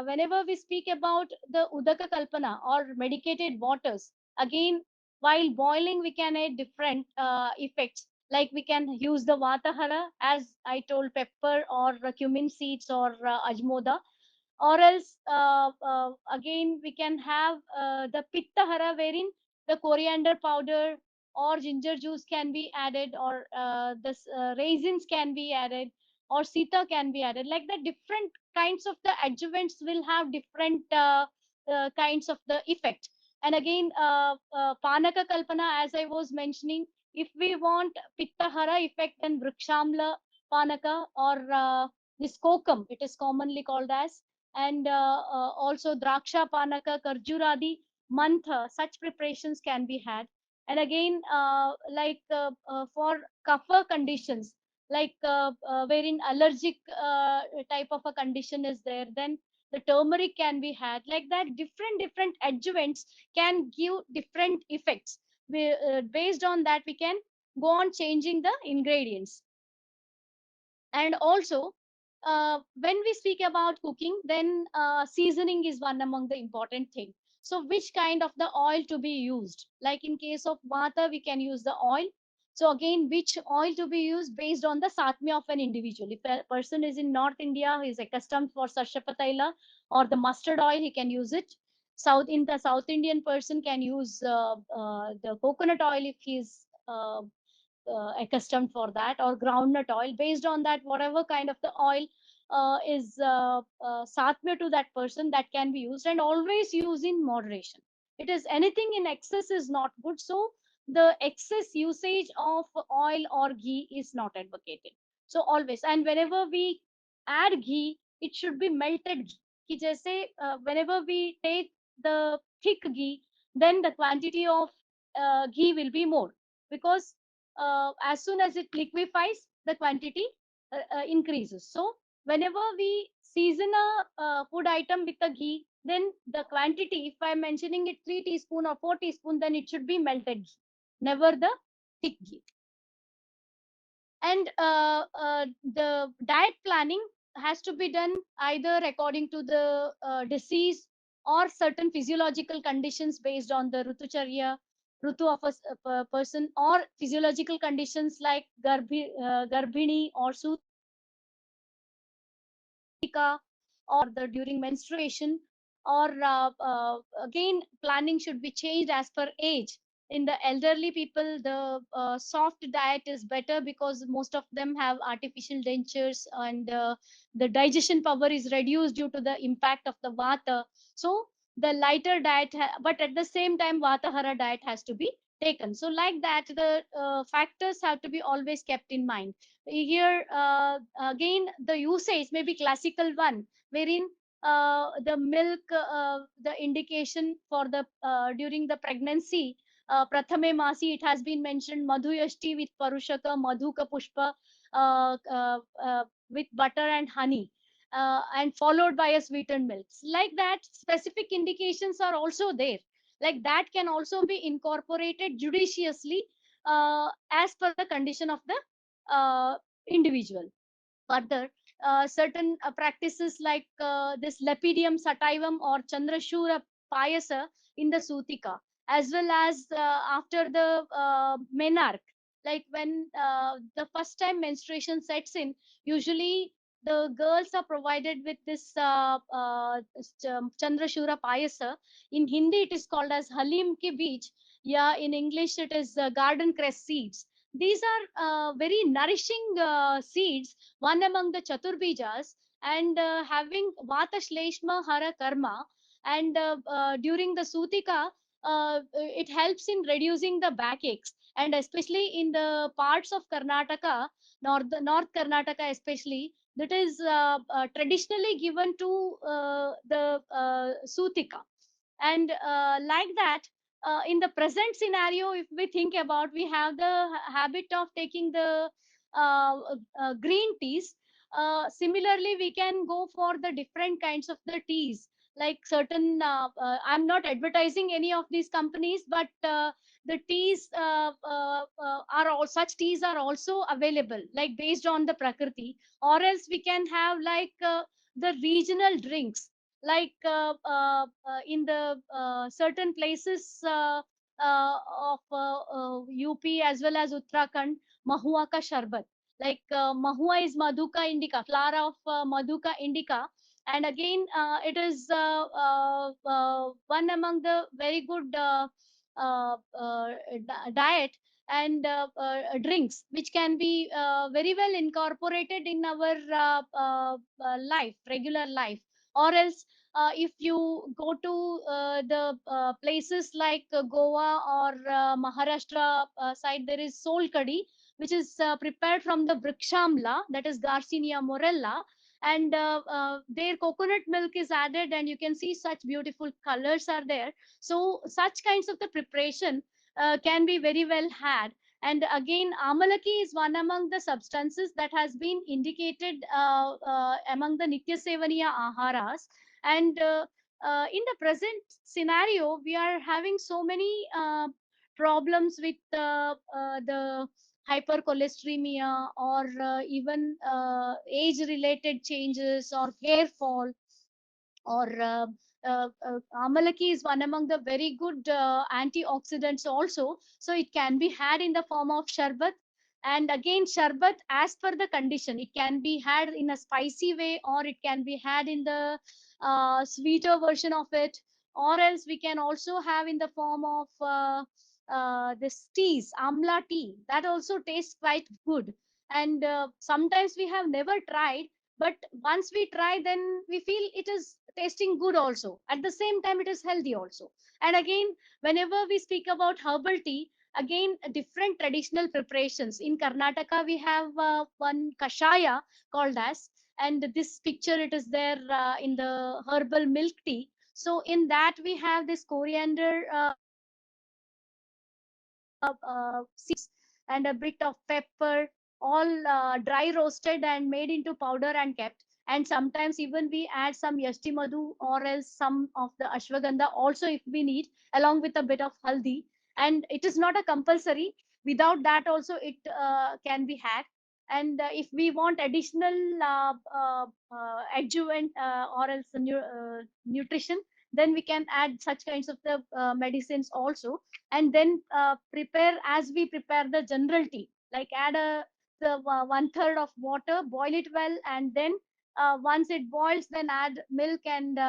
whenever we speak about the udaka kalpana or medicated waters, again, while boiling we can add different effects. Like, we can use the vatahara, as I told, pepper or cumin seeds or ajmoda. Or else again we can have the pittahara, wherein the coriander powder or ginger juice can be added, or the raisins can be added, or sita can be added. Like the different kinds of the adjuvants will have different kinds of the effect. And again, panaka kalpana, as I was mentioning, if we want pittahara effect, then vrikshamla panaka or this kokum, it is commonly called as. And also draksha panaka, karjuradi. mantha, such preparations can be had. And again, for kapha conditions, wherein allergic type of a condition is there, then the turmeric can be had. Like that, different adjuvants can give different effects. Based on that, we can go on changing the ingredients. And also, when we speak about cooking, then seasoning is one among the important thing. So which kind of the oil to be used? Like in case of vata, we can use the oil. So again, which oil to be used based on the satmya of an individual. If a person is in North India, he is accustomed for sarshapataila or the mustard oil, he can use it. South Indian person can use the coconut oil if he's accustomed for that, or groundnut oil. Based on that, whatever kind of the oil is satmya to that person, that can be used. And always use in moderation. It is anything in excess is not good. So the excess usage of oil or ghee is not advocated. So always, and whenever we add ghee, it should be melted ghee. कि जैसे whenever we take the thick ghee, then the quantity of ghee will be more, because as soon as it liquefies, the quantity increases. So whenever we season a food item with the ghee, then the quantity, if I'm mentioning it 3 teaspoon or 4 teaspoon, then it should be melted ghee, never the thick ghee. And the diet planning has to be done either according to the disease or certain physiological conditions, based on the rutucharya, rutu of a person, or physiological conditions like garbhini or or the during menstruation, or again, planning should be changed as per age. In the elderly people, the soft diet is better, because most of them have artificial dentures, and the digestion power is reduced due to the impact of the vata. So the lighter diet, but at the same time, vatahara diet has to be taken. So like that, the factors have to be always kept in mind. Here again, the usage may be classical one, wherein the milk, the indication for the during the pregnancy, prathame masi, it has been mentioned, madhu yashti with parushaka, madhuka pushpa, with butter and honey, and followed by a sweetened milk. Like that, specific indications are also there. Like that can also be incorporated judiciously, as per the condition of the individual. Further, certain practices like this Lepidium sativum or Chandrashura payasa in the Sutika, as well as after the menarche, like when the first time menstruation sets in, usually the girls are provided with this Chandrashura payasa. In Hindi, it is called as Halim ki beej. Yeah, in English, it is garden cress seeds. These are very nourishing seeds, one among the Chaturbijas, and having Vata Shleshma Hara Karma. And during the Sutika, it helps in reducing the backaches. And especially in the parts of Karnataka, North Karnataka especially, that is traditionally given to the Sutika. And like that, in the present scenario, if we think about, we have the habit of taking the green teas. Similarly, we can go for the different kinds of the teas, like certain I'm not advertising any of these companies, but the teas are all such teas are also available, like based on the prakriti. Or else we can have like the regional drinks, like in the certain places of UP as well as Uttarakhand, Mahua ka sharbat. Like Mahua is Madhuka indica, flower of Madhuka indica. And again, it is one among the very good diet and drinks, which can be very well incorporated in our life, regular life. Or else, if you go to the places like Goa or Maharashtra side, there is Sol Kadi, which is prepared from the Vrikshamla, that is Garcinia morella. and their coconut milk is added, and you can see such beautiful colors are there. So such kinds of the preparation can be very well had. And again, amalaki is one among the substances that has been indicated among the nitya sevaniya aharas. And in the present scenario, we are having so many problems with the hypercholesteremia, or even age related changes or hair fall, or amalaki is one among the very good antioxidants also, so it can be had in the form of sharbat. And again, sharbat, as per the condition, it can be had in a spicy way, or it can be had in the sweeter version of it, or else we can also have in the form of this teas, amla tea, that also tastes quite good. And sometimes we have never tried, but once we try, then we feel it is tasting good also, at the same time it is healthy also. And again, whenever we speak about herbal tea, again, different traditional preparations in Karnataka, we have one kashaya called as, and this picture it is there in the herbal milk tea. So in that we have this coriander seeds and a bit of pepper, all dry roasted and made into powder and kept. And sometimes even we add some yashti madhu or else some of the ashwagandha also if we need, along with a bit of haldi. And it is not a compulsory. Without that also it can be had. And if we want additional adjuvant or else nutrition, then we can add such kinds of the medicines also. And then prepare as we prepare the general tea, like add the one third of water, boil it well, and then once it boils, then add milk and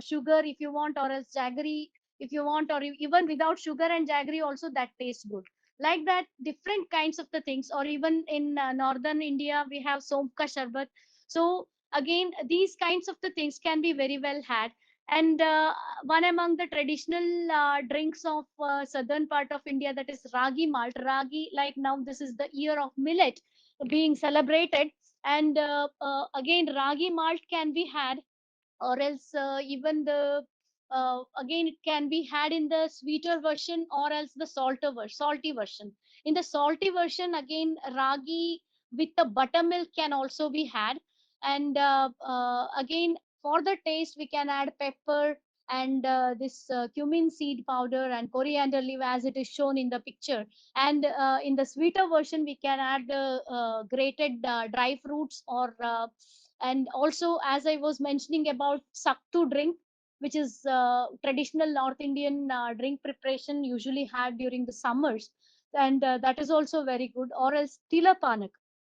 sugar if you want, or else jaggery if you want, or even without sugar and jaggery also that tastes good. Like that, different kinds of the things. Or even in northern India we have somka sharbat. So again, these kinds of the things can be very well had. And one among the traditional drinks of southern part of India, that is ragi malt. Ragi, like now this is the year of millet being celebrated, and again ragi malt can be had, or else even the again it can be had in the sweeter version, or else the salty version. In the salty version, again ragi with the buttermilk can also be had. And again, for the taste we can add pepper and this cumin seed powder and coriander leaf as it is shown in the picture. And in the sweeter version we can add the grated dry fruits, or and also, as I was mentioning about saktu drink, which is traditional North Indian drink preparation usually had during the summers, and that is also very good. Or else tila panak,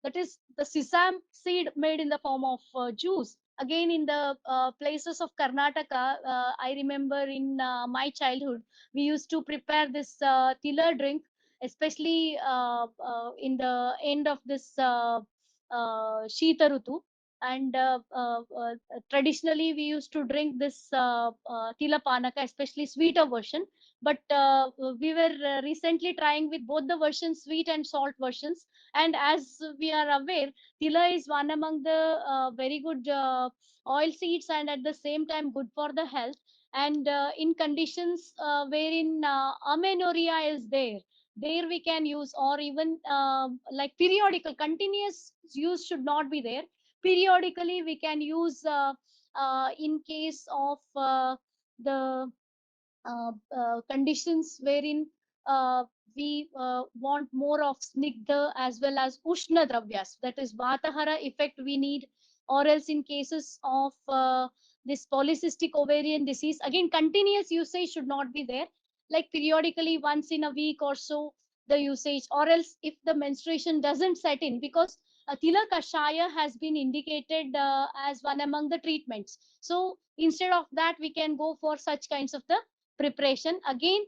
that is the sesame seed made in the form of juice. Again, in the places of Karnataka, I remember in my childhood we used to prepare this tila drink, especially in the end of this shita rutu. And traditionally we used to drink this tila panaka, especially sweeter version. But we were recently trying with both the versions, sweet and salt versions. And as we are aware, tila is one among the very good oil seeds, and at the same time good for the health. And in conditions wherein amenorrhea is there we can use. Or even like periodical continuous use should not be there. Periodically we can use in case of the conditions wherein uh, we want more of snigdha as well as ushna dravyas, that is vatahara effect we need. Or else in cases of this polycystic ovarian disease, again continuous usage should not be there, like periodically once in a week or so the usage. Or else if the menstruation doesn't set in, because tila kashaya has been indicated as one among the treatments, so instead of that we can go for such kinds of the preparation. Again,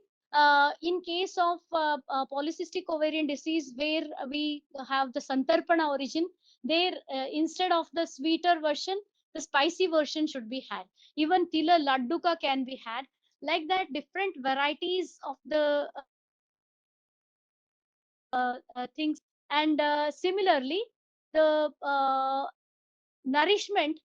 in case of polycystic ovarian disease, where we have the santarpana origin, there instead of the sweeter version, the spicy version should be had. Even tila ladduka can be had. Like that, different varieties of the things. And similarly, the nourishment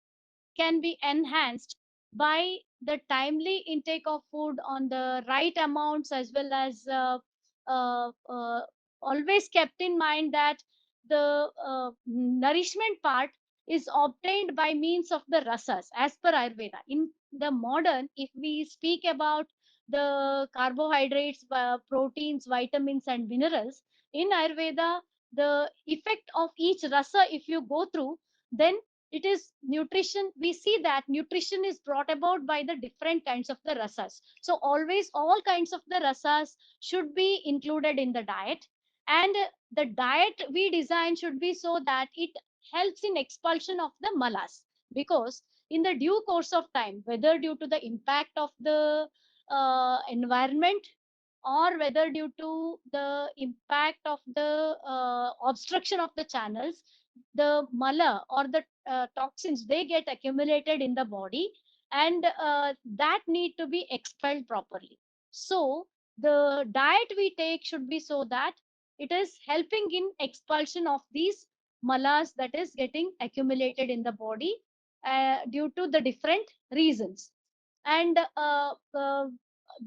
can be enhanced by the timely intake of food on the right amounts, as well as uh, uh, always kept in mind that the nourishment part is obtained by means of the rasas as per Ayurveda. In the modern, if we speak about the carbohydrates, proteins, vitamins, and minerals, in Ayurveda, the effect of each rasa, if you go through, then it is nutrition. We see that nutrition is brought about by the different kinds of the rasas. So always all kinds of the rasas should be included in the diet, and the diet we design should be so that it helps in expulsion of the malas, because in the due course of time, whether due to the impact of the environment, or whether due to the impact of the obstruction of the channels, the mala or the toxins, they get accumulated in the body, and that need to be expelled properly. So the diet we take should be so that it is helping in expulsion of these malas that is getting accumulated in the body due to the different reasons. And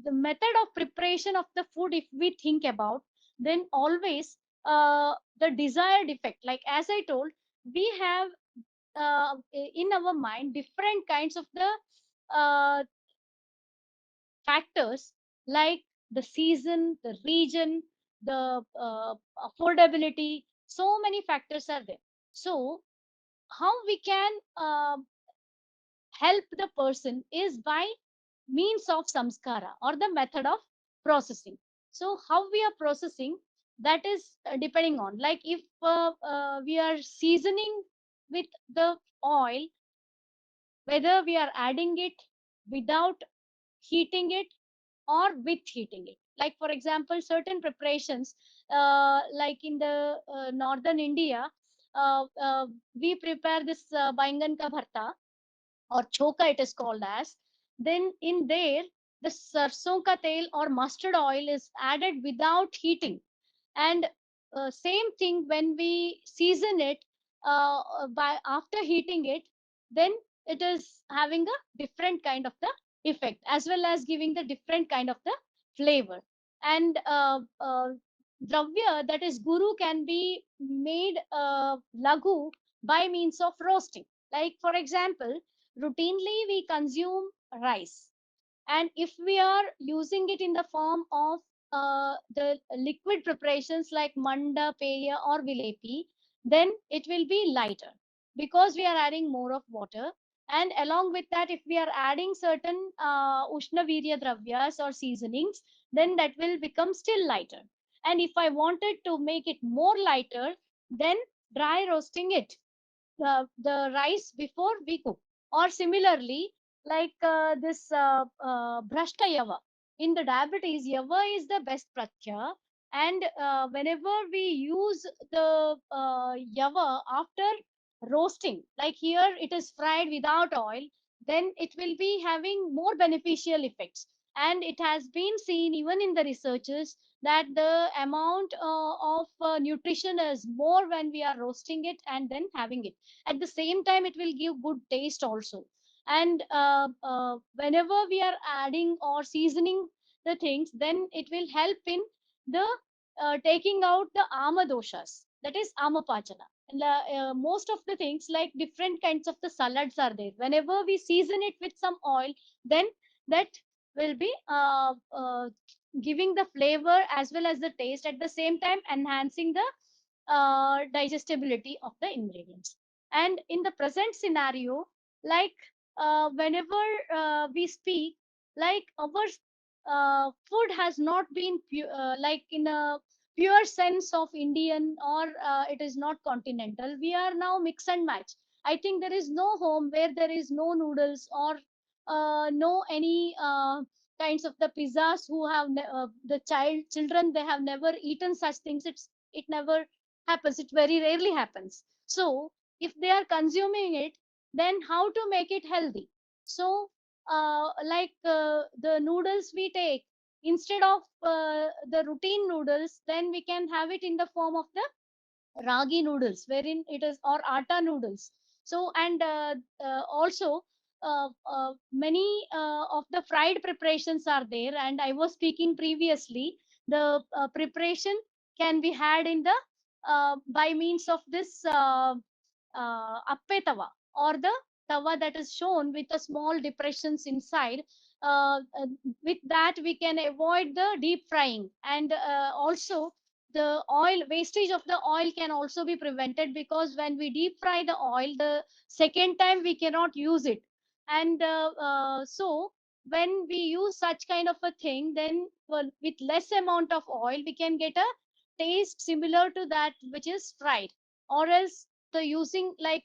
the method of preparation of the food, if we think about, then always the desired effect, like as I told, we have in our mind different kinds of the uh, factors, like the season, the region, the affordability. So many factors are there. So how we can help the person is by means of samskara or the method of processing. So how we are processing, that is depending on, like if we are seasoning with the oil, whether we are adding it without heating it or with heating it. Like for example, certain preparations, like in the northern India, we prepare this baingan ka bharta, or choka it is called as. Then in there, the sarson ka tel or mustard oil is added without heating. And same thing when we season it by after heating it, then it is having a different kind of the effect, as well as giving the different kind of the flavor. And dravya, that is guru, can be made lagu by means of roasting. Like for example, routinely we consume rice, and if we are using it in the form of the liquid preparations like manda, peya, or vilepi, then it will be lighter, because we are adding more of water. And along with that, if we are adding certain ushna virya dravyas or seasonings, then that will become still lighter. And if I wanted to make it more lighter, then dry roasting it, the rice before we cook. Or similarly, like this brashta yava. In the diabetes, yava is the best prathya. And whenever we use the yava after roasting, like here it is fried without oil, then it will be having more beneficial effects. And it has been seen even in the researches that the amount of nutrition is more when we are roasting it and then having it. At the same time, it will give good taste also. And whenever we are adding or seasoning the things, then it will help in the taking out the ama doshas, that is ama pachana. And most of the things, like different kinds of the salads are there, whenever we season it with some oil, then that will be giving the flavor as well as the taste, at the same time enhancing the digestibility of the ingredients. And in the present scenario, like whenever we speak, like our food has not been like in a pure sense of Indian, or it is not continental. We are now mix and match. I think there is no home where there is no noodles, or no any kinds of the pizzas who have the children, they have never eaten such things. It never happens, it very rarely happens. So if they are consuming it, then how to make it healthy? So like the noodles we take, instead of the routine noodles, then we can have it in the form of the ragi noodles, wherein it is, or atta noodles. So, and also many of the fried preparations are there, and I was speaking previously, the preparation can be had in the by means of this appe tawa, or the tawa that is shown with a small depressions inside. With that we can avoid the deep frying, and also the oil wastage of the oil can also be prevented, because when we deep fry the oil, the second time we cannot use it. And so when we use such kind of a thing, then, well, with less amount of oil we can get a taste similar to that which is fried. Or else the using, like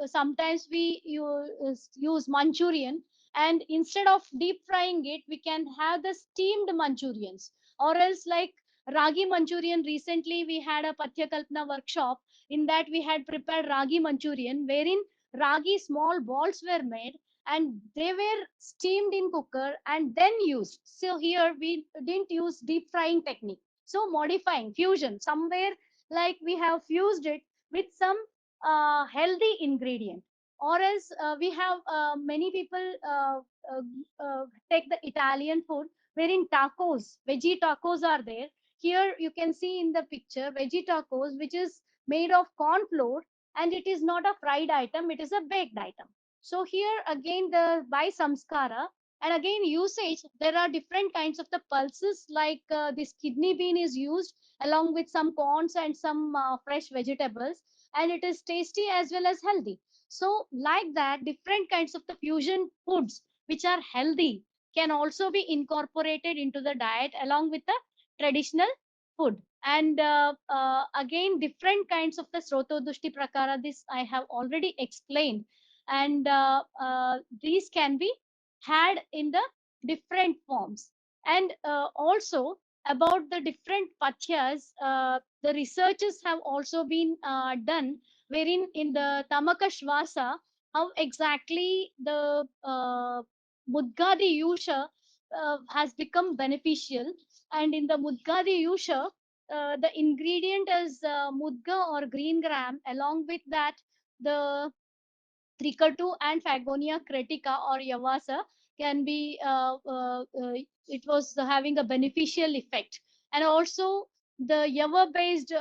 sometimes we use Manchurian, and instead of deep frying it, we can have the steamed Manchurians. Or else, like ragi Manchurian, recently we had a Pathya Kalpana workshop. In that we had prepared ragi Manchurian, wherein ragi small balls were made, and they were steamed in cooker and then used. So here we didn't use deep frying technique. So modifying fusion somewhere, like we have fused it with some healthy ingredient. Or else we have many people uh, take the Italian food, wherein tacos, veggie tacos are there. Here you can see in the picture veggie tacos, which is made of corn flour, and it is not a fried item, it is a baked item. So here again, the by samskara, and again usage, there are different kinds of the pulses, like this kidney bean is used along with some corns and some fresh vegetables, and it is tasty as well as healthy. So like that, different kinds of the fusion foods which are healthy can also be incorporated into the diet along with the traditional food. And again, different kinds of the srotodushti prakara, this I have already explained. And these can be had in the different forms. And also about the different pachyas, the researches have also been done, wherein in the tamaka shvasa, how exactly the mudgadi yusha has become beneficial. And in the mudgadi yusha, the ingredient is mudga or green gram. Along with that, the Tricatu and Fagonia critica or Yavasa can be, it was having a beneficial effect. And also the Yava based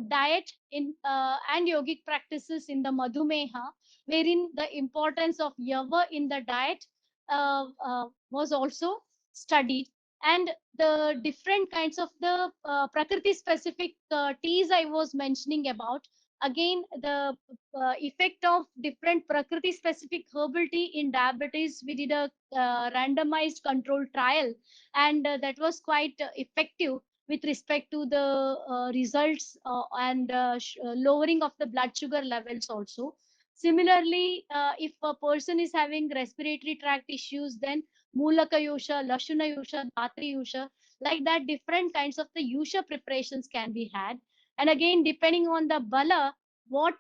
diet in and yogic practices in the Madhumeha, wherein the importance of Yava in the diet was also studied. And the different kinds of the Prakriti specific teas I was mentioning about, again the effect of different prakriti specific herbal tea in diabetes, we did a randomized control trial, and that was quite effective with respect to the results, and lowering of the blood sugar levels also. Similarly, if a person is having respiratory tract issues, then mulaka yusha, lashuna yusha, dhatri yusha, like that, different kinds of the yusha preparations can be had. And again, depending on the bala, what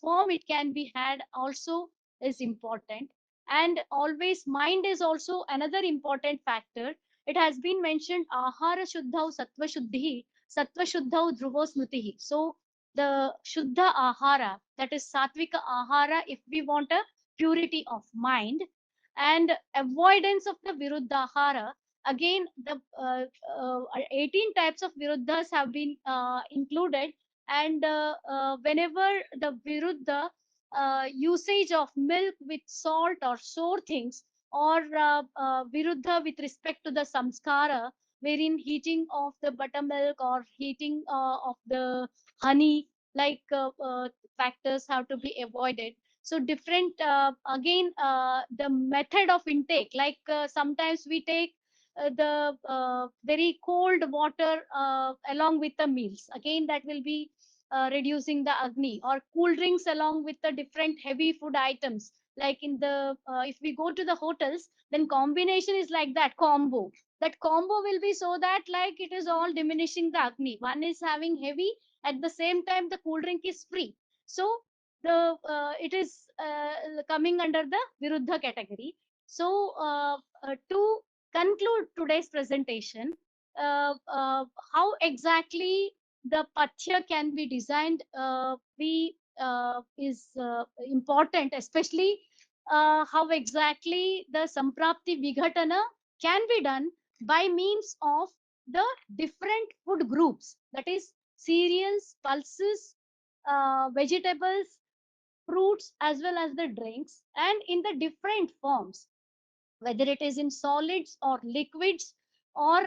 form it can be had also is important. And always mind is also another important factor. It has been mentioned ahara shuddhau sattva shuddhi, sattva shuddhau dhruvo smritihi. So the shuddha ahara, that is satvika ahara, if we want a purity of mind. And avoidance of the viruddhahara, again the 18 types of viruddhas have been included. And whenever the viruddha, usage of milk with salt or sour things, or viruddha with respect to the samskara, wherein heating of the buttermilk or heating of the honey, like factors have to be avoided. So different, again the method of intake, like sometimes we take the very cold water along with the meals, again that will be reducing the agni. Or cool drinks along with the different heavy food items, like in the if we go to the hotels, then combination is like that combo. That combo will be so that, like, it is all diminishing the agni. One is having heavy, at the same time the cool drink is free. So the it is coming under the viruddha category. So to conclude today's presentation, how exactly the pathya can be designed, we is important, especially how exactly the Samprapti Vighatana can be done by means of the different food groups, that is cereals, pulses, vegetables, fruits, as well as the drinks, and in the different forms, whether it is in solids or liquids, or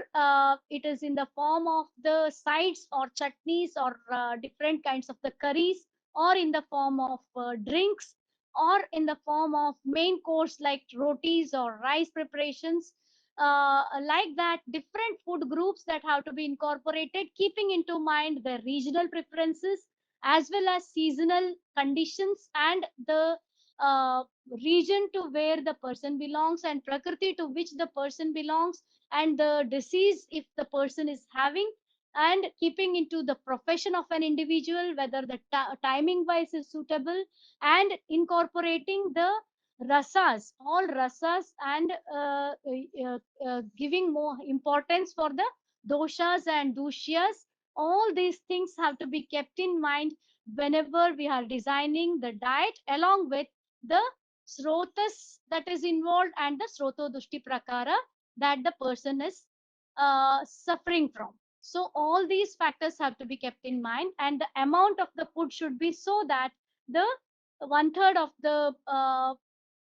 it is in the form of the sides or chutneys, or different kinds of the curries, or in the form of drinks, or in the form of main course like rotis or rice preparations, like that, different food groups that have to be incorporated, keeping into mind the regional preferences as well as seasonal conditions, and the uh, region to where the person belongs, and prakriti to which the person belongs, and the disease if the person is having, and keeping into the profession of an individual whether the timing wise is suitable, and incorporating the rasas, all rasas, and giving more importance for the doshas and dushyas. All these things have to be kept in mind whenever we are designing the diet, along with the srotas that is involved, and the sroto dushti prakara that the person is suffering from. So all these factors have to be kept in mind, and the amount of the food should be so that the one third of the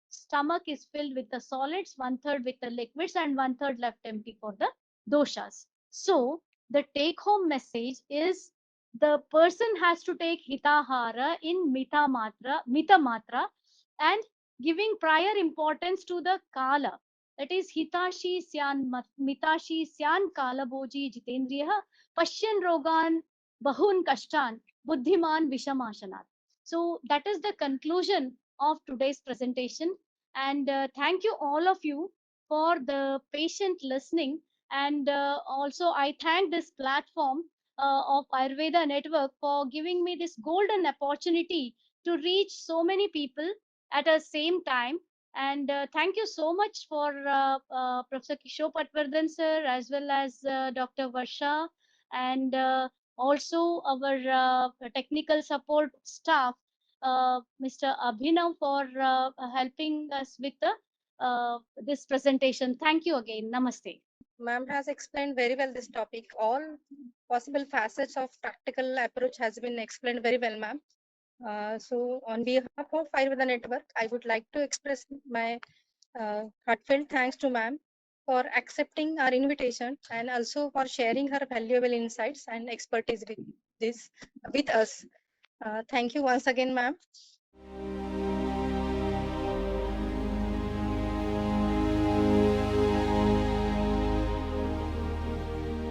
stomach is filled with the solids, one third with the liquids, and one third left empty for the doshas. So the take home message is the person has to take hitahara in mita matra, and giving prior importance to the kala. That is hitashi syan mitashi syan kala boji jitendriya pashyan rogan bahun kashtan buddhiman vishamashanat. So that is the conclusion of today's presentation. And thank you all of you for the patient listening. And also, I thank this platform of Ayurveda Network for giving me this golden opportunity to reach so many people at the same time. And thank you so much for Professor Kishore Patwardhan sir, as well as Dr. Varsha, and also our technical support staff, Mr. Abhinav, for helping us with this presentation. Thank you again. Namaste. Ma'am has explained very well this topic. All possible facets of practical approach has been explained very well, ma'am. So on behalf of Ayurveda Network, I would like to express my heartfelt thanks to ma'am for accepting our invitation, and also for sharing her valuable insights and expertise with us. Thank you once again, ma'am.